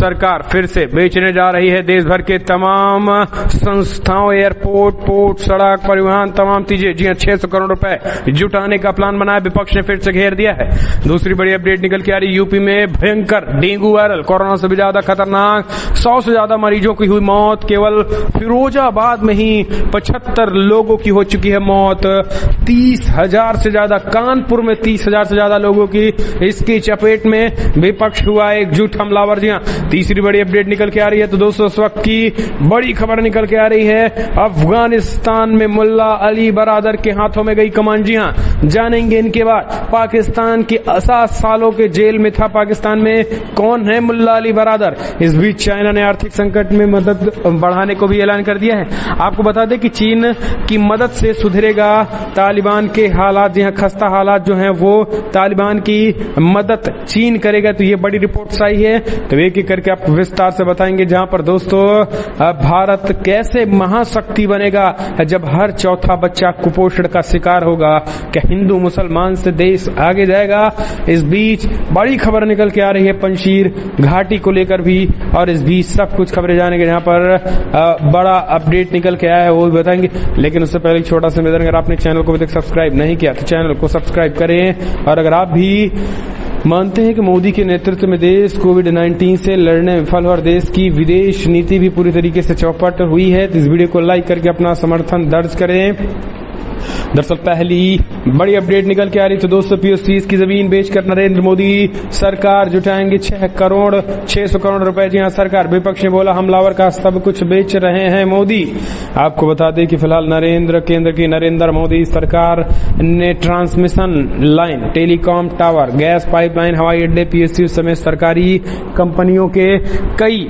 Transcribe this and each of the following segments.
सरकार फिर से बेचने जा रही है देश भर के तमाम संस्थाओं, एयरपोर्ट, पोर्ट, सड़क परिवहन, तमाम चीजें। जी हां, 600 करोड़ रुपए जुटाने का प्लान बनाया, विपक्ष ने फिर से घेर दिया है। दूसरी बड़ी अपडेट निकल के आ रही, यूपी में भयंकर डेंगू वायरल, कोरोना से भी ज्यादा खतरनाक, 100 से ज्यादा मरीजों की हुई मौत। केवल फिरोजाबाद में ही 75 लोगों की हो चुकी है मौत, 30,000 से ज्यादा, कानपुर में 30,000 से ज्यादा लोगों की इसकी चपेट में। विपक्ष हुआ एकजुट हमलावर। जी हां, तीसरी बड़ी अपडेट निकल के आ रही है। तो दोस्तों इस वक्त की बड़ी खबर निकल के आ रही है, अफगानिस्तान में मुल्ला अली बरादर के हाथों में गई कमान। जी हां, जानेंगे इनके बाद। पाकिस्तान के 7 सालों के जेल में था। पाकिस्तान में कौन है मुल्ला अली बरादर? इस बीच चाइना ने आर्थिक संकट में मदद बढ़ाने को भी ऐलान कर दिया है। आपको बता दें कि चीन की मदद से सुधरेगा तालिबान के हालात। जी हां, खस्ता हालात जो हैं वो तालिबान की मदद चीन करेगा। तो ये बड़ी रिपोर्ट्स आई है, तो एक एक करके आपको विस्तार से बताएंगे। जहां पर दोस्तों भारत कैसे महाशक्ति बनेगा जब हर चौथा बच्चा कुपोषण का शिकार होगा, क्या हिंदू मुसलमान से देश आगे जाएगा? इस बीच बड़ी खबर निकल के आ रही है पंजशीर घाटी को लेकर भी, और इस बीच सब कुछ खबरें जानेंगे। जहां पर बड़ा अपडेट निकल के आया है वो भी बताएंगे, लेकिन उससे पहले एक छोटा सा निवेदन, अगर आपने चैनल को अभी तक सब्सक्राइब नहीं किया तो चैनल को सब्सक्राइब करें। और अगर आप भी मानते हैं कि मोदी के नेतृत्व में देश कोविड-19 से लड़ने में विफल और देश की विदेश नीति भी पूरी तरीके से चौपट हुई है, तो इस वीडियो को लाइक करके अपना समर्थन दर्ज करें। दरअसल पहली बड़ी अपडेट निकल के आ रही, तो दोस्तों पीओसीज की जमीन बेचकर नरेंद्र मोदी सरकार जुटाएंगे 600 करोड़ रुपए। जी हां, सरकार। विपक्ष ने बोला हमलावर का सब कुछ बेच रहे हैं मोदी। आपको बता दें कि फिलहाल केंद्र की नरेंद्र मोदी सरकार ने transmission line, telecom tower, gas pipeline, हवाई अड्डे, पीएसयू समेत सरकारी कंपनियों के कई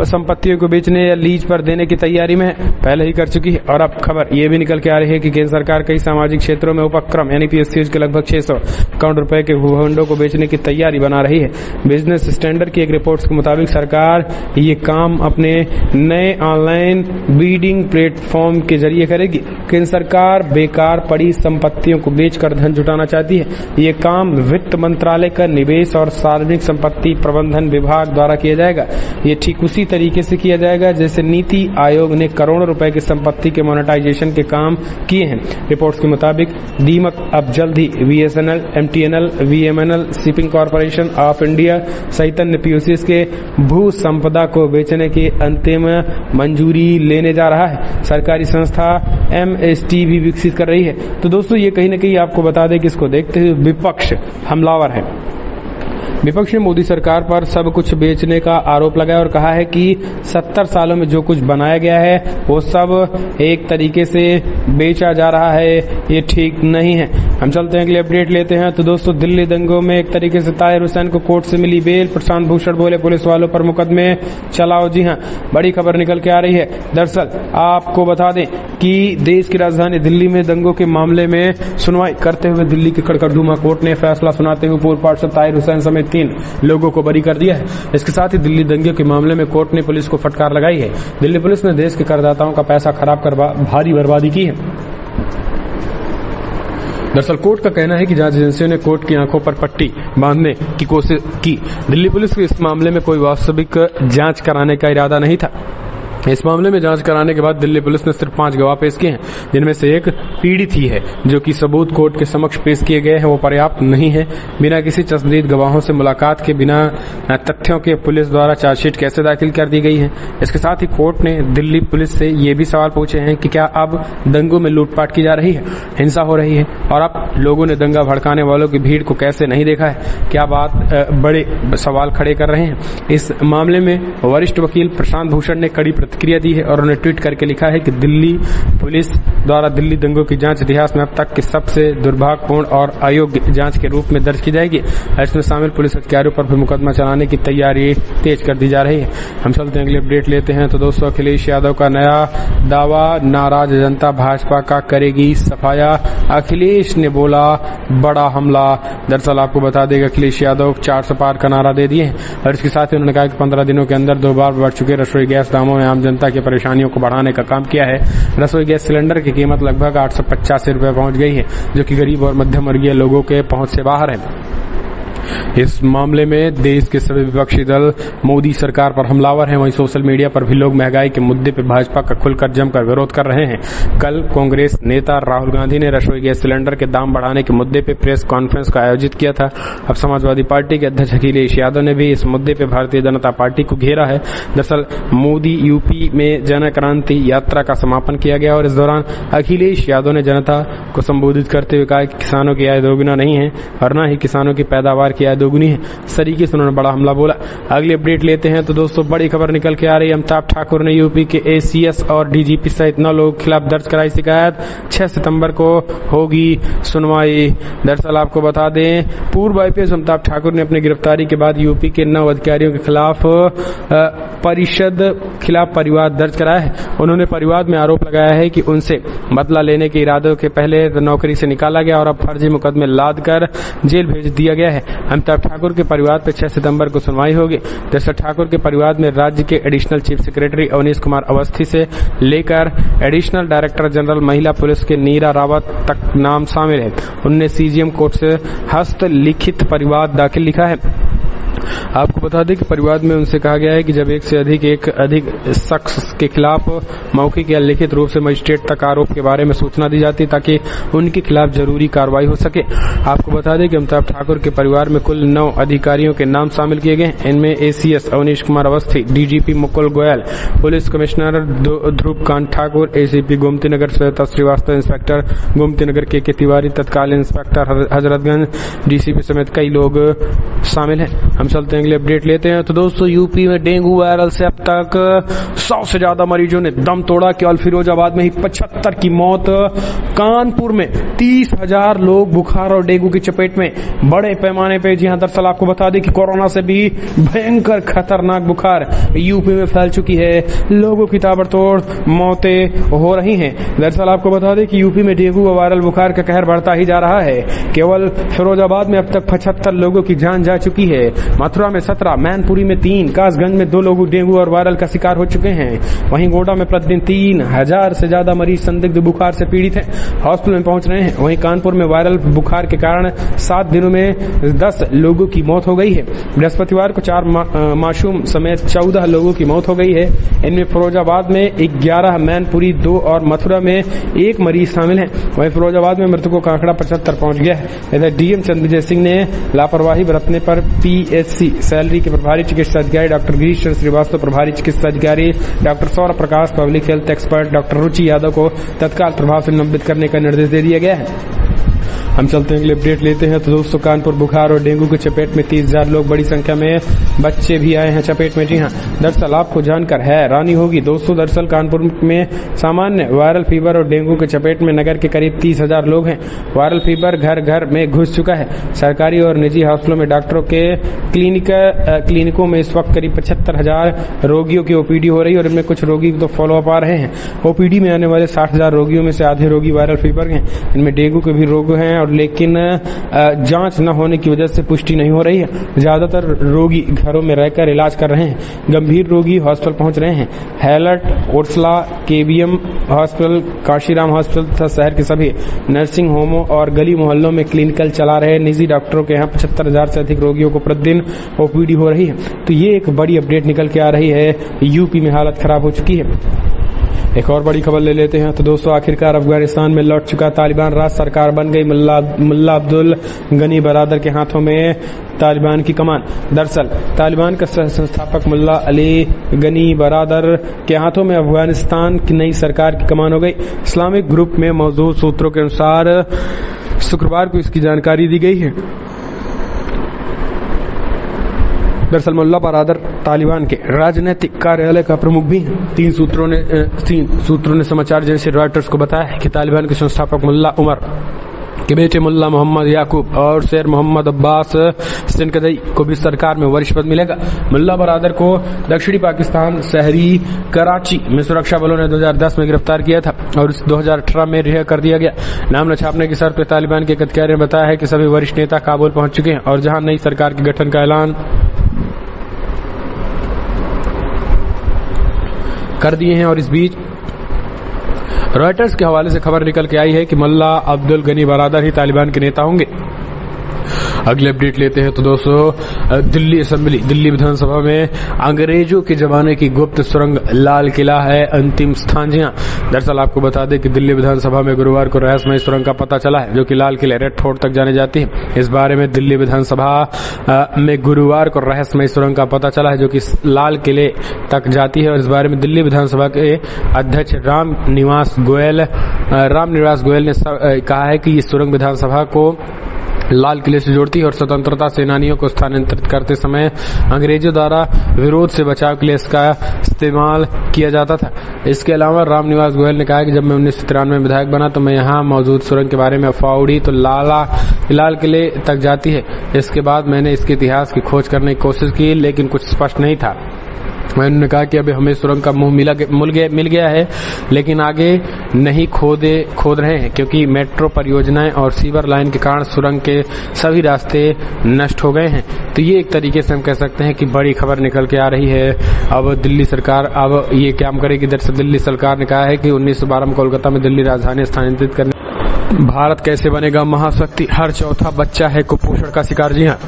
संपत्तियों को बेचने या लीज पर देने की तैयारी में पहले ही कर चुकी है। और अब खबर यह भी निकल के आ रही है कि केंद्र सरकार कई सामाजिक क्षेत्रों में उपक्रम यानी पीएसयूज के लगभग 600 करोड़ रुपए के भूखंडों को बेचने की तैयारी बना रही है। बिजनेस स्टैंडर्ड की एक रिपोर्ट के मुताबिक सरकार ये काम अपने नए ऑनलाइन बीडिंग प्लेटफॉर्म के जरिए करेगी। केंद्र सरकार बेकार पड़ी संपत्तियों को बेचकर धन जुटाना चाहती है। ये काम वित्त मंत्रालय का निवेश और सार्वजनिक संपत्ति प्रबंधन विभाग द्वारा किया जाएगा। ये ठीक उसी तरीके से किया जाएगा जैसे नीति आयोग ने करोड़ों रुपए की संपत्ति के मोनेटाइजेशन के काम किए हैं। रिपोर्ट्स के मुताबिक दीमक अब जल्द ही BSNL, MTNL, VMNL, shipping corporation of India सहित अन्य पीओसीज के भू संपदा को बेचने की अंतिम मंजूरी लेने जा रहा है। सरकारी संस्था एमएसटी भी विकसित कर रही है। तो दोस्तों ये कहीं न कहीं आपको बता दें कि इसको देखते हुए विपक्ष हमलावर है। विपक्ष ने मोदी सरकार पर सब कुछ बेचने का आरोप लगाया और कहा है कि 70 सालों में जो कुछ बनाया गया है वो सब एक तरीके से बेचा जा रहा है, ये ठीक नहीं है। हम चलते हैं अगले अपडेट लेते हैं। तो दोस्तों दिल्ली दंगों में एक तरीके से ताहिर हुसैन को कोर्ट से मिली बेल, प्रशांत भूषण बोले पुलिस वालों पर मुकदमे चलाओ। जी हां, बड़ी खबर निकल के आ रही है। दरअसल आपको बता दें कि देश की राजधानी दिल्ली में दंगों के मामले में सुनवाई करते हुए दिल्ली के कड़कड़दुमा कोर्ट ने फैसला सुनाते हुए पूर्व पार्षद ताहिर हुसैन समेत 3 लोगों को बरी कर दिया है। इसके साथ ही दिल्ली दंगे के मामले में कोर्ट ने पुलिस को फटकार लगाई है। दिल्ली पुलिस ने देश के करदाताओं का पैसा खराब कर भारी बर्बादी की है। दरअसल कोर्ट का कहना है कि जांच एजेंसियों ने कोर्ट की आंखों पर पट्टी बांधने की कोशिश की। दिल्ली पुलिस को इस मामले में कोई वास्तविक जांच कराने का इरादा नहीं था। इस मामले में जांच कराने के बाद दिल्ली पुलिस ने सिर्फ 5 गवाह पेश किए हैं, जिनमें से एक पीड़ित ही है। जो कि सबूत कोर्ट के समक्ष पेश किए गए हैं वो पर्याप्त नहीं है। बिना किसी चश्मदीद गवाहों से मुलाकात के, बिना तथ्यों के पुलिस द्वारा चार्जशीट कैसे दाखिल कर दी गई है। इसके साथ ही कोर्ट ने दिल्ली पुलिस से ये भी सवाल पूछे हैं कि क्या अब दंगों में लूटपाट की जा रही है, हिंसा हो रही है, और अब लोगों ने दंगा भड़काने वालों की भीड़ को कैसे नहीं देखा है। क्या बात बड़े सवाल खड़े कर रहे हैं। इस मामले में वरिष्ठ वकील प्रशांत भूषण ने कड़ी प्रतिक्रिया दी है और उन्होंने ट्वीट करके लिखा है कि दिल्ली पुलिस द्वारा दिल्ली दंगों की जांच इतिहास में अब तक की सबसे दुर्भाग्यपूर्ण और अयोग्य जांच के रूप में दर्ज की जाएगी। इसमें शामिल पुलिस अधिकारियों पर भी मुकदमा चलाने की तैयारी तेज कर दी जा रही है। हम चलते हैं अगले अपडेट लेते हैं। तो दोस्तों अखिलेश यादव का नया दावा, नाराज जनता भाजपा का करेगी सफाया। अखिलेश ने बोला बड़ा हमला। दरअसल आपको बता दें अखिलेश यादव 400 पार का नारा दे दिए और इसके साथ ही उन्होंने कहा कि 15 दिनों के अंदर 2 बार बढ़ चुके रसोई गैस दामों में आम जनता की परेशानियों को बढ़ाने का काम किया है। रसोई गैस सिलेंडर की कीमत लगभग 885 रुपए पहुंच गई है, जो कि गरीब और मध्यम वर्गीय लोगों के पहुंच से बाहर है। इस मामले में देश के सभी विपक्षी दल मोदी सरकार पर हमलावर हैं। वहीं सोशल मीडिया पर भी लोग महंगाई के मुद्दे पर भाजपा का खुलकर जमकर विरोध कर रहे हैं। कल कांग्रेस नेता राहुल गांधी ने रसोई गैस सिलेंडर के दाम बढ़ाने के मुद्दे पर प्रेस कॉन्फ्रेंस का आयोजित किया था। अब समाजवादी पार्टी के अध्यक्ष अखिलेश यादव ने भी इस मुद्दे पर भारतीय जनता पार्टी को घेरा है। दरअसल मोदी यूपी में जन क्रांति यात्रा का समापन किया गया और इस दौरान अखिलेश यादव ने जनता को संबोधित करते हुए कहा कि किसानों की आय दोगुना नहीं है और न ही किसानों की पैदावार की आय दोगुनी है। इस तरीके से उन्होंने बड़ा हमला बोला। अगली अपडेट लेते हैं तो दोस्तों बड़ी खबर निकल के आ रही है। अमिताभ ठाकुर ने यूपी के एसीएस और डीजीपी सहित 9 लोगों के खिलाफ दर्ज कराई शिकायत। 6 सितंबर को होगी सुनवाई। दरअसल आपको बता दें पूर्व आईपीएस अमिताभ ठाकुर ने अपनी गिरफ्तारी के बाद यूपी के 9 अधिकारियों के खिलाफ परिषद खिलाफ परिवाद दर्ज कराया है। उन्होंने परिवाद में आरोप लगाया है कि उनसे बदला लेने के इरादों के पहले नौकरी से निकाला गया और अब फर्जी मुकदमे लाद कर जेल भेज दिया गया है। अमिताभ ठाकुर के परिवार पर 6 सितंबर को सुनवाई होगी। दरअसल ठाकुर के परिवार में राज्य के additional chief secretary Awanish Kumar Awasthi से लेकर एडिशनल डायरेक्टर जनरल महिला पुलिस के नीरा रावत तक नाम शामिल है। उन्होंने सीजीएम कोर्ट से हस्तलिखित परिवाद दाखिल लिखा है। आपको बता दें कि परिवाद में उनसे कहा गया है कि जब एक से अधिक शख्स के खिलाफ मौखिक या लिखित रूप से मजिस्ट्रेट तक आरोप के बारे में सूचना दी जाती ताकि उनके खिलाफ जरूरी कार्रवाई हो सके। आपको बता दें कि अमिताभ ठाकुर के परिवार में कुल 9 अधिकारियों के नाम शामिल किए गए। इनमें ACS Awanish Kumar Awasthi, DGP Mukul Goyal, police commissioner Dhruvkant Thakur, ACP Gomtinagar Shweta Srivastava, inspector Gomtinagar के तिवारी, तत्कालीन इंस्पेक्टर हजरतगंज, डीसीपी समेत कई लोग शामिल हैं। हम चलते हैं अगले अपडेट लेते हैं तो दोस्तों यूपी में डेंगू वायरल से अब तक 100 से ज्यादा मरीजों ने दम तोड़ा। केवल फिरोजाबाद में ही 75 की मौत। कानपुर में 30,000 लोग बुखार और डेंगू की चपेट में बड़े पैमाने पे। जी हां, दरअसल आपको बता दें कि कोरोना से भी भयंकर खतरनाक बुखार यूपी में फैल चुकी है। लोगों की ताबड़तोड़ मौतें हो रही हैं। दरअसल आपको बता दें कि यूपी में डेंगू व वायरल बुखार का कहर बढ़ता ही जा रहा है। केवल फिरोजाबाद में अब तक 75 लोगों की जान जा चुकी है। मथुरा में 17, मैनपुरी में 3, कासगंज में 2 लोग डेंगू और वायरल का शिकार हो चुके हैं। वहीं गोड्डा में प्रतिदिन 3,000 से ज्यादा मरीज संदिग्ध बुखार से पीड़ित हैं, हॉस्पिटल में पहुंच रहे हैं। वहीं कानपुर में वायरल बुखार के कारण 7 दिनों में 10 लोगों की मौत हो गई है। बृहस्पतिवार को 4 मासूम समेत 14 लोगों की मौत हो गई है। इनमें फिरोजाबाद में 11, मैनपुरी 2 और मथुरा में 1 मरीज शामिल है। वहीं फिरोजाबाद में मृतकों का आंकड़ा 75 पहुंच गया है। इधर डीएम चंद्रविजय सिंह ने लापरवाही बरतने पर पीएचसी सैलरी के प्रभारी चिकित्सा अधिकारी डॉक्टर गिरीश चंद्र श्रीवास्तव, प्रभारी चिकित्सा अधिकारी डॉक्टर सौरभ प्रकाश, पब्लिक हेल्थ एक्सपर्ट डॉक्टर रुचि यादव को तत्काल प्रभाव से निलंबित करने का निर्देश दे दिया गया है। हम चलते हैं अगले अपडेट लेते हैं तो दोस्तों कानपुर बुखार और डेंगू की चपेट में 30,000 लोग, बड़ी संख्या में बच्चे भी आए हैं चपेट में। जी हां, दरअसल आपको जानकर हैरानी होगी दोस्तों, दरअसल कानपुर में सामान्य वायरल फीवर और डेंगू के चपेट में नगर के करीब 30,000 लोग हैं। वायरल फीवर घर घर में घुस चुका है। सरकारी और निजी हॉस्पिटलों में डॉक्टरों के क्लिनिकों में इस वक्त करीब 75,000 रोगियों की ओपीडी हो रही है और इनमें कुछ रोगी तो फॉलोअप आ रहे हैं। ओपीडी में आने वाले 60,000 रोगियों में से आधे रोगी वायरल फीवर हैं। इनमें डेंगू के भी रोग हैं और लेकिन जांच न होने की वजह से पुष्टि नहीं हो रही है। ज्यादातर रोगी घरों में रहकर इलाज कर रहे हैं। गंभीर रोगी हॉस्पिटल पहुंच रहे हैं। Hallet, Ursula, KBM hospital, Kashiram hospital तथा शहर के सभी नर्सिंग होमों और गली मोहल्लों में क्लिनिकल चला रहे निजी डॉक्टरों के यहाँ 75,000 से अधिक रोगियों को प्रतिदिन ओपीडी हो रही है। तो ये एक बड़ी अपडेट निकल के आ रही है। यूपी में हालत खराब हो चुकी है। एक और बड़ी खबर ले लेते हैं तो दोस्तों आखिरकार अफगानिस्तान में लौट चुका तालिबान राज सरकार बन गई। मुल्ला अब्दुल गनी बरादर के हाथों में तालिबान की कमान। दरअसल तालिबान का संस्थापक मुल्ला अली गनी बरादर के हाथों में अफगानिस्तान की नई सरकार की कमान हो गई। इस्लामिक ग्रुप में मौजूद सूत्रों के अनुसार शुक्रवार को इसकी जानकारी दी गई है। दरअसल मुल्ला बरादर तालिबान के राजनीतिक कार्यालय का प्रमुख भी है। 3 सूत्रों ने समाचार एजेंसी रॉयटर्स को बताया कि तालिबान के संस्थापक मुल्ला उमर के बेटे मुल्ला मोहम्मद याकूब और शेर मोहम्मद अब्बास सिंकदई को भी सरकार में वरिष्ठ पद मिलेगा। मुल्ला बरादर को दक्षिणी पाकिस्तान शहरी कराची में सुरक्षा बलों ने 2010 में गिरफ्तार किया था और 2018 में रिहा कर दिया गया। नाम न छापने की शर्त पर तालिबान के एक अधिकारी ने बताया है कि सभी वरिष्ठ नेता काबुल पहुंच चुके हैं और जहां नई सरकार के गठन का ऐलान कर दिए हैं। और इस बीच रॉयटर्स के हवाले से खबर निकल के आई है कि मुल्ला अब्दुल गनी बरादर ही तालिबान के नेता होंगे। अगले अपडेट लेते हैं तो दोस्तों दिल्ली असेंबली, दिल्ली विधानसभा में अंग्रेजों के जमाने की गुप्त सुरंग लाल किला है अंतिम स्थान। जी हाँ, दरअसल आपको बता दें कि दिल्ली विधानसभा में गुरुवार को रहस्यमय सुरंग का पता चला है जो कि लाल किले रेड फोर्ट तक जाने जाती है। इस बारे में दिल्ली विधानसभा में गुरुवार को रहस्यमय सुरंग का पता चला है जो कि लाल किले तक जाती है। और इस बारे में दिल्ली विधानसभा के अध्यक्ष राम निवास गोयल ने कहा है कि ये सुरंग विधानसभा को लाल किले से जोड़ती है और स्वतंत्रता सेनानियों को स्थानांतरित करते समय अंग्रेजों द्वारा विरोध से बचाव के लिए इसका इस्तेमाल किया जाता था। इसके अलावा रामनिवास गोयल ने कहा कि जब मैं 1993 में विधायक बना तो मैं यहाँ मौजूद सुरंग के बारे में अफवाह उड़ी तो लाल किले तक जाती है। इसके बाद मैंने इसके इतिहास की खोज करने की कोशिश की लेकिन कुछ स्पष्ट नहीं था। उन्होंने कहा कि अभी हमें सुरंग का मुंह मिल गया है लेकिन आगे नहीं खोद रहे हैं क्योंकि मेट्रो परियोजनाएं और सीवर लाइन के कारण सुरंग के सभी रास्ते नष्ट हो गए हैं। तो ये एक तरीके से हम कह सकते हैं कि बड़ी खबर निकल के आ रही है। अब दिल्ली सरकार अब ये काम करेगी। दरअसल दिल्ली सरकार ने कहा है कि 1912 में कोलकाता में दिल्ली राजधानी स्थानांतरित करने। भारत कैसे बनेगा महाशक्ति, हर चौथा बच्चा है कुपोषण का शिकार। जी हाँ,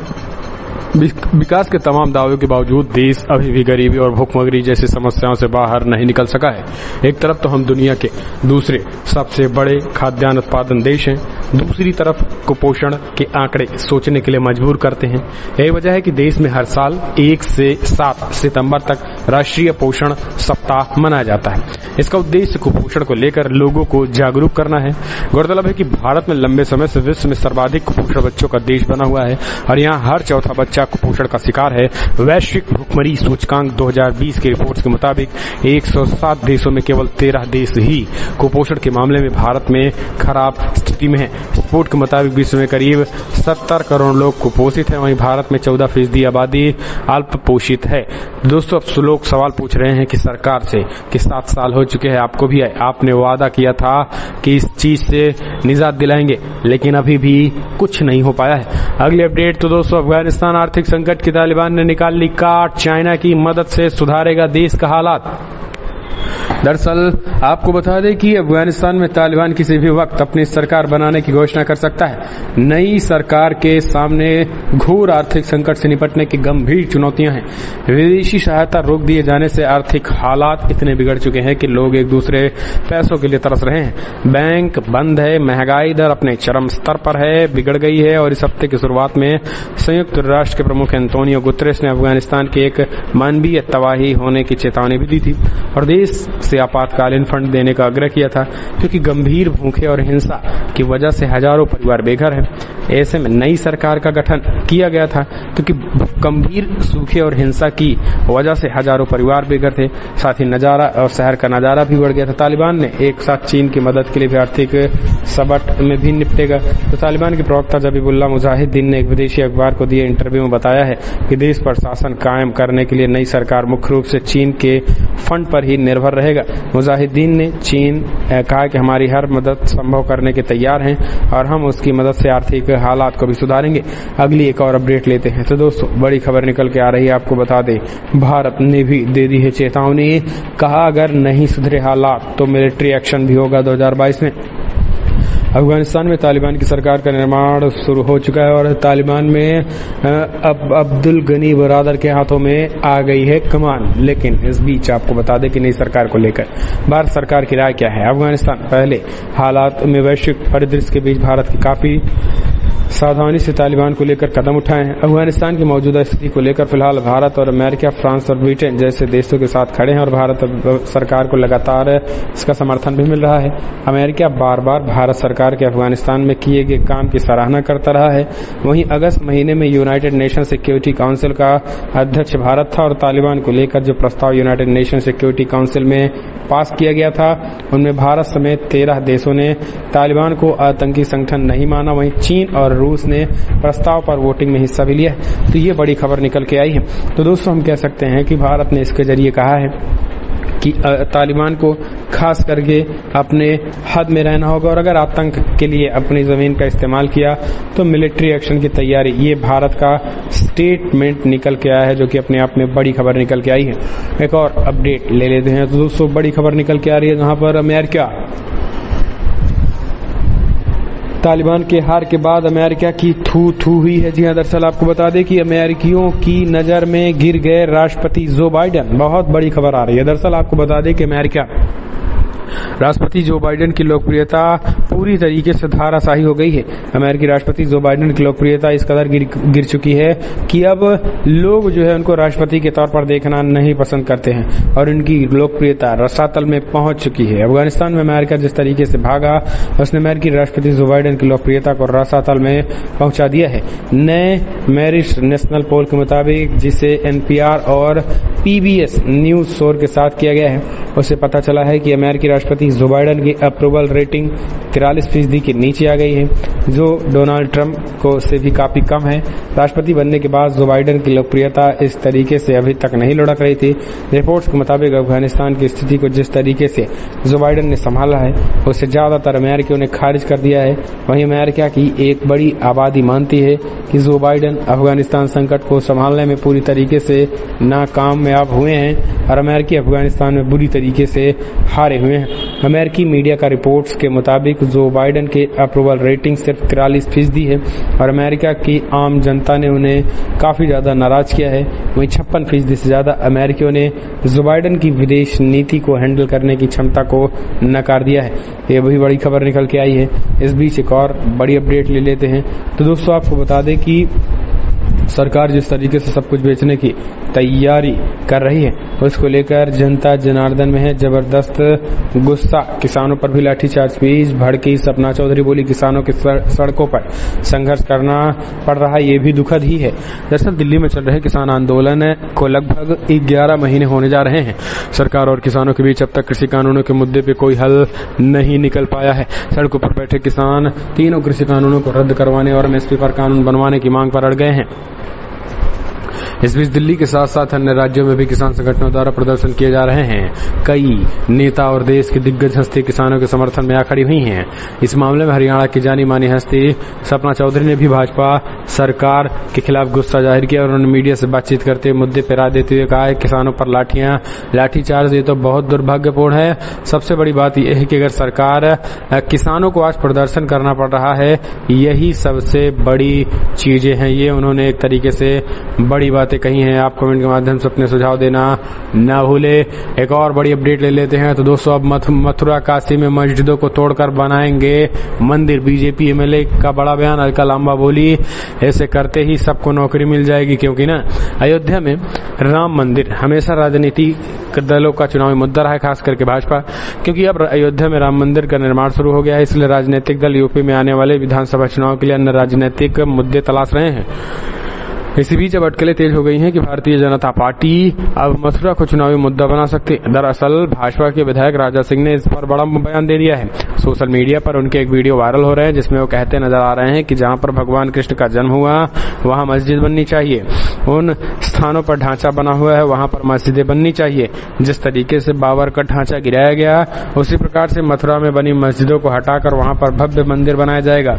विकास के तमाम दावों के बावजूद देश अभी भी गरीबी और भूखमरी जैसी समस्याओं से बाहर नहीं निकल सका है। एक तरफ तो हम दुनिया के दूसरे सबसे बड़े खाद्यान्न उत्पादन देश हैं, दूसरी तरफ कुपोषण के आंकड़े सोचने के लिए मजबूर करते हैं। यही वजह है कि देश में हर साल 1 से 7 सितंबर तक राष्ट्रीय पोषण सप्ताह मनाया जाता है। इसका उद्देश्य कुपोषण को लेकर लोगों को जागरूक करना है। गौरतलब है कि भारत में लंबे समय से विश्व में सर्वाधिक कुपोषण बच्चों का देश बना हुआ है और यहाँ हर चौथा बच्चा कुपोषण का शिकार है। वैश्विक भूखमरी सूचकांक 2020 की रिपोर्ट के मुताबिक 107 देशों में केवल 13 देश ही कुपोषण के मामले में भारत में खराब स्थिति में है। रिपोर्ट के मुताबिक विश्व में करीब 70 करोड़ लोग कुपोषित हैं, वहीं भारत में 14% आबादी अल्प पोषित है। दोस्तों, अब लोग सवाल पूछ रहे हैं कि सरकार से कि 7 साल हो चुके हैं, आपको भी है, आपने वादा किया था कि इस चीज से निजात दिलाएंगे लेकिन अभी भी कुछ नहीं हो पाया है। अगली अपडेट तो दोस्तों अफगानिस्तान आर्थिक संकट की तालिबान ने निकाल ली काट, चाइना की मदद से सुधारेगा देश का हालात। दरअसल आपको बता दें कि अफगानिस्तान में तालिबान किसी भी वक्त अपनी सरकार बनाने की घोषणा कर सकता है। नई सरकार के सामने घोर आर्थिक संकट से निपटने की गंभीर चुनौतियां हैं। विदेशी सहायता रोक दिए जाने से आर्थिक हालात इतने बिगड़ चुके हैं कि लोग एक दूसरे पैसों के लिए तरस रहे हैं। बैंक बंद है, महंगाई दर अपने चरम स्तर पर है, बिगड़ गई है। और इस हफ्ते की शुरुआत में संयुक्त राष्ट्र के प्रमुख एंटोनियो गुतेरेस ने अफगानिस्तान की एक मानवीय तबाही होने की चेतावनी भी दी थी और देश से आपातकालीन फंड देने का आग्रह किया था क्योंकि गंभीर भूखे और हिंसा की वजह से हजारों परिवार बेघर हैं। ऐसे में नई सरकार का गठन किया गया था क्योंकि गंभीर सूखे और हिंसा की वजह से हजारों परिवार बेघर थे। साथ ही नजारा और शहर का नजारा भी बढ़ गया था। तालिबान ने एक साथ चीन की मदद के लिए भी आर्थिक सबट में भी निपटेगा। तो तालिबान के प्रवक्ता जबीबुल्लाह मुजाहिदीन ने एक विदेशी अखबार को दिए इंटरव्यू में बताया है कि देश पर शासन कायम करने के लिए नई सरकार मुख्य रूप से चीन के फंड पर ही निर्भर रहेगा। मुजाहिदीन ने चीन कहा कि हमारी हर मदद संभव करने के तैयार हैं और हम उसकी मदद से आर्थिक हालात को भी सुधारेंगे। अगली एक और अपडेट लेते हैं तो दोस्तों बड़ी खबर निकल के आ रही है। आपको बता दें भारत ने भी दे दी है चेतावनी, कहा अगर नहीं सुधरे हालात तो मिलिट्री एक्शन भी होगा 2022 में। अफगानिस्तान में तालिबान की सरकार का निर्माण शुरू हो चुका है और तालिबान में अब अब्दुल गनी बरादर के हाथों में आ गई है कमान। लेकिन इस बीच आपको बता दें कि नई सरकार को लेकर भारत सरकार की राय क्या है। अफगानिस्तान पहले हालात में वैश्विक परिदृश्य के बीच भारत की काफी सावधानी से तालिबान को लेकर कदम उठाए हैं। अफगानिस्तान की मौजूदा स्थिति को लेकर फिलहाल भारत और अमेरिका, फ्रांस और ब्रिटेन जैसे देशों के साथ खड़े हैं और भारत सरकार को लगातार इसका समर्थन भी मिल रहा है। अमेरिका बार बार भारत सरकार के अफगानिस्तान में किए गए काम की सराहना करता रहा है। वहीं अगस्त महीने में यूनाइटेड नेशन सिक्योरिटी काउंसिल का अध्यक्ष भारत था और तालिबान को लेकर जो प्रस्ताव यूनाइटेड नेशन सिक्योरिटी काउंसिल में पास किया गया था उनमें भारत समेत 13 देशों ने तालिबान को आतंकी संगठन नहीं माना। वहीं चीन और रूस ने प्रस्ताव पर वोटिंग में हिस्सा भी लिया है। तो ये बड़ी खबर निकल के आई है। तो दोस्तों हम कह सकते हैं कि भारत ने इसके जरिए कहा है कि तालिबान को खास करके अपने हद में रहना होगा और अगर आतंक के लिए अपनी जमीन का इस्तेमाल किया तो मिलिट्री एक्शन की तैयारी। ये भारत का स्टेटमेंट निकल के आया है जो कि अपने आप में बड़ी खबर निकल के आई है। एक और अपडेट ले लेते हैं तो दोस्तों बड़ी खबर निकल के आ रही है जहां पर तालिबान के हार के बाद अमेरिका की थू थू हुई है। जी हां, दरअसल आपको बता दें कि अमेरिकियों की नजर में गिर गए राष्ट्रपति जो बाइडेन। बहुत बड़ी खबर आ रही है। दरअसल आपको बता दें कि अमेरिका राष्ट्रपति जो बाइडेन की लोकप्रियता पूरी तरीके से धराशायी हो गई है। अमेरिकी राष्ट्रपति जो बाइडेन की लोकप्रियता इस कदर गिर चुकी है कि अब लोग जो है उनको राष्ट्रपति के तौर पर देखना नहीं पसंद करते हैं और उनकी लोकप्रियता रसातल में पहुंच चुकी है। अफगानिस्तान में अमेरिका जिस तरीके से भागा, उसने अमेरिकी राष्ट्रपति जो बाइडेन की लोकप्रियता को रसातल में पहुंचा दिया है। नए मैरिश नेशनल पोल के मुताबिक, जिसे एनपीआर और पीबीएस न्यूज शोर के साथ किया गया है, उससे पता चला है कि अमेरिकी राष्ट्रपति जो बाइडेन की अप्रूवल रेटिंग 43% के नीचे आ गई है, जो डोनाल्ड ट्रंप को से भी काफी कम है। राष्ट्रपति बनने के बाद जो बाइडेन की लोकप्रियता इस तरीके से अभी तक नहीं लुढ़क रही थी। रिपोर्ट्स के मुताबिक अफगानिस्तान की स्थिति को जिस तरीके से जो बाइडेन ने संभाला है, उससे ज्यादातर अमेरिकियों ने खारिज कर दिया है। वहीं अमेरिका की एक बड़ी आबादी मानती है कि जो बाइडेन अफगानिस्तान संकट को संभालने में पूरी तरीके से नाकामयाब हुए हैं और अमेरिकी अफगानिस्तान में बुरी तरीके से हारे हुए हैं। अमेरिकी मीडिया का रिपोर्ट्स के मुताबिक जो बाइडेन के अप्रूवल रेटिंग सिर्फ 43% है और अमेरिका की आम जनता ने उन्हें काफी ज्यादा नाराज किया है। वहीं 56% से ज्यादा अमेरिकियों ने जो बाइडेन की विदेश नीति को हैंडल करने की क्षमता को नकार दिया है। ये भी बड़ी खबर निकल के आई है। इस बीच एक और बड़ी अपडेट ले लेते हैं। तो दोस्तों आपको बता दें कि सरकार जिस तरीके से सब कुछ बेचने की तैयारी कर रही है, उसको लेकर जनता जनार्दन में है जबरदस्त गुस्सा। किसानों पर भी लाठीचार्ज बीच भड़की सपना चौधरी बोली, किसानों के सड़कों पर संघर्ष करना पड़ रहा है, ये भी दुखद ही है। दरअसल दिल्ली में चल रहे किसान आंदोलन को लगभग 11 महीने होने जा रहे हैं। सरकार और किसानों के बीच अब तक कृषि कानूनों के मुद्दे पे कोई हल नहीं निकल पाया है। सड़कों पर बैठे किसान तीनों कृषि कानूनों को रद्द करवाने और एमएसपी पर कानून बनवाने की मांग पर अड़ गए हैं। इस बीच दिल्ली के साथ साथ अन्य राज्यों में भी किसान संगठनों द्वारा प्रदर्शन किए जा रहे हैं। कई नेता और देश की दिग्गज हस्ती किसानों के समर्थन में आ खड़ी हुई हैं। इस मामले में हरियाणा की जानी मानी हस्ती सपना चौधरी ने भी भाजपा सरकार के खिलाफ गुस्सा जाहिर किया और उन्होंने मीडिया से बातचीत करते हुए मुद्दे पर राय देते हुए कहा है, किसानों पर लाठीचार्ज ये तो बहुत दुर्भाग्यपूर्ण है। सबसे बड़ी बात यह है कि अगर सरकार किसानों को आज प्रदर्शन करना पड़ रहा है, यही सबसे बड़ी चीजें हैं। ये उन्होंने एक तरीके से बड़ी बातें कही हैं। आप कमेंट के माध्यम से अपने सुझाव देना ना भूले। एक और बड़ी अपडेट ले लेते हैं। तो दोस्तों अब मथुरा काशी में मस्जिदों को तोड़कर बनाएंगे मंदिर। बीजेपी एमएलए का बड़ा बयान। अलका लांबा बोली, ऐसे करते ही सबको नौकरी मिल जाएगी, क्योंकि ना अयोध्या में राम मंदिर हमेशा राजनीतिक दलों का चुनावी मुद्दा रहा है, खास करके भाजपा, क्योंकि अब अयोध्या में राम मंदिर का निर्माण शुरू हो गया है। इसलिए राजनीतिक दल यूपी में आने वाले विधानसभा चुनाव के लिए अन्य राजनीतिक मुद्दे तलाश रहे हैं। इसी बीच अब अटकलें तेज हो गई हैं कि भारतीय जनता पार्टी अब मथुरा को चुनावी मुद्दा बना सकती है। दरअसल भाजपा के विधायक राजा सिंह ने इस पर बड़ा बयान दे दिया है। सोशल मीडिया पर उनके एक वीडियो वायरल हो रहे हैं, जिसमें वो कहते नजर आ रहे हैं कि जहां पर भगवान कृष्ण का जन्म हुआ वहां मस्जिद बननी चाहिए। उन स्थानों पर ढांचा बना हुआ है, वहां पर मस्जिदें बननी चाहिए। जिस तरीके से बाबर का ढांचा गिराया गया, उसी प्रकार से मथुरा में बनी मस्जिदों को हटाकर वहां पर भव्य मंदिर बनाया जाएगा।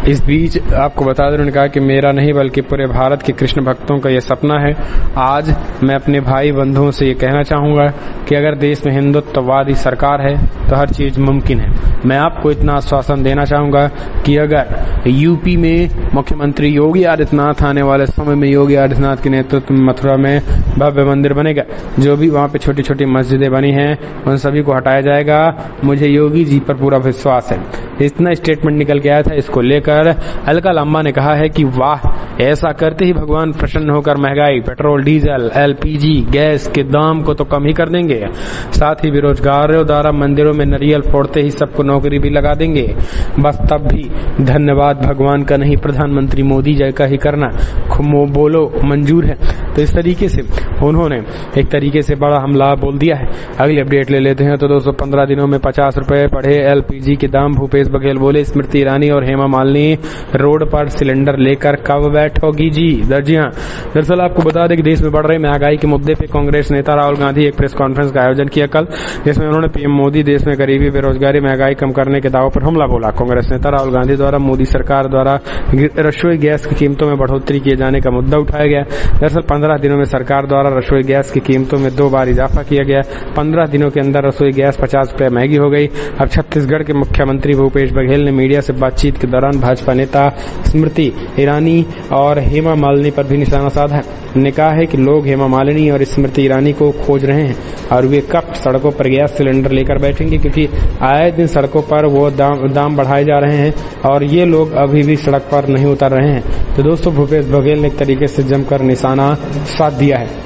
इस बीच आपको बता दें, उन्होंने कहा कि मेरा नहीं बल्कि पूरे भारत के कृष्ण भक्तों का यह सपना है। आज मैं अपने भाई बंधुओं से ये कहना चाहूंगा कि अगर देश में हिंदुत्ववादी सरकार है तो हर चीज मुमकिन है। मैं आपको इतना आश्वासन देना चाहूंगा कि अगर यूपी में मुख्यमंत्री योगी आदित्यनाथ आने वाले समय में योगी आदित्यनाथ के नेतृत्व में मथुरा में भव्य मंदिर बनेगा, जो भी वहां पे छोटी छोटी मस्जिदें बनी हैं उन सभी को हटाया जाएगा। मुझे योगी जी पर पूरा विश्वास है। इतना स्टेटमेंट निकल के आया था। इसको लेकर अलका लांबा ने कहा है कि वाह, ऐसा करते ही भगवान प्रसन्न होकर महंगाई, पेट्रोल, डीजल, एलपीजी गैस के दाम को तो कम ही कर देंगे। साथ ही बेरोजगारों द्वारा मंदिरों में नारियल फोड़ते ही सबको नौकरी भी लगा देंगे। बस तब भी धन्यवाद भगवान का नहीं, प्रधानमंत्री मोदी जी का ही करना बोलो मंजूर है। तो इस तरीके से उन्होंने एक तरीके से बड़ा हमला बोल दिया है। अगली अपडेट ले लेते हैं। तो 215 दिनों में 50 रुपए बढ़े एलपीजी के दाम। भूपेश बघेल बोले, स्मृति ईरानी और हेमा मालिनी रोड पर सिलेंडर लेकर कब बैठोगी जी। दर्जियां दरअसल आपको बता दें कि देश में बढ़ रही महंगाई के मुद्दे पे कांग्रेस नेता राहुल गांधी एक प्रेस कॉन्फ्रेंस का आयोजन किया कल, जिसमें उन्होंने पीएम मोदी देश में गरीबी, बेरोजगारी, महंगाई कम करने के दावों पर हमला बोला। कांग्रेस नेता राहुल गांधी द्वारा मोदी सरकार द्वारा रसोई गैस की कीमतों में बढ़ोतरी किए जाने का मुद्दा उठाया गया। दरअसल 15 15 दिनों में सरकार द्वारा रसोई गैस की कीमतों में 2 बार इजाफा किया गया। 15 दिनों के अंदर रसोई गैस 50 रुपये महंगी हो गई। अब छत्तीसगढ़ के मुख्यमंत्री भूपेश बघेल ने मीडिया से बातचीत के दौरान भाजपा नेता स्मृति ईरानी और हेमा मालिनी पर भी निशाना साधा। ने कहा है कि लोग हेमा मालिनी और स्मृति ईरानी को खोज रहे हैं और वे कब सड़कों पर गैस सिलेंडर लेकर बैठेंगे, क्योंकि आए दिन सड़कों पर वो दाम बढ़ाए जा रहे हैं और ये लोग अभी भी सड़क पर नहीं उतर रहे हैं। तो दोस्तों, भूपेश बघेल ने एक तरीके से जमकर निशाना साध दिया है।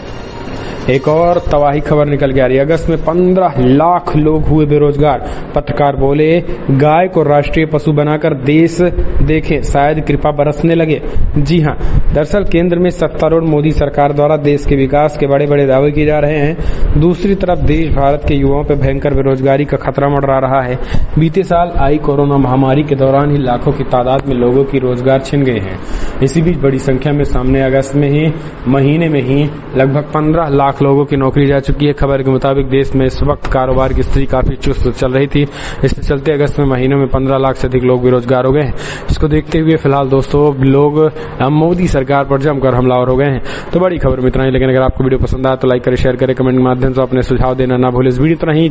एक और तबाही खबर निकल के आ रही है। अगस्त में 15 लाख लोग हुए बेरोजगार। पत्रकार बोले, गाय को राष्ट्रीय पशु बनाकर देश देखें, शायद कृपा बरसने लगे। जी हां, दरअसल केंद्र में सत्तारूढ़ मोदी सरकार द्वारा देश के विकास के बड़े बड़े दावे किए जा रहे हैं। दूसरी तरफ देश भारत के युवाओं पर भयंकर बेरोजगारी का खतरा मंडरा रहा है। बीते साल आई कोरोना महामारी के दौरान ही लाखों की तादाद में लोगों की रोजगार छिन गए हैं। इसी बीच बड़ी संख्या में सामने अगस्त में ही महीने में ही लगभग 15 लाख लोगों की नौकरी जा चुकी है। खबर के मुताबिक देश में इस वक्त कारोबार की स्थिति काफी चुस्त चल रही थी। इसके चलते अगस्त में महीनों में 15 लाख से अधिक लोग बेरोजगार हो गए हैं। इसको देखते हुए फिलहाल दोस्तों लोग मोदी सरकार पर जमकर हमलावर हो गए हैं। तो बड़ी खबर में इतना ही, लेकिन अगर आपको वीडियो पसंद आया तो लाइक करें, शेयर करें, कमेंट के माध्यम से अपने सुझाव देना ना भूलें। इस वीडियो इतना ही।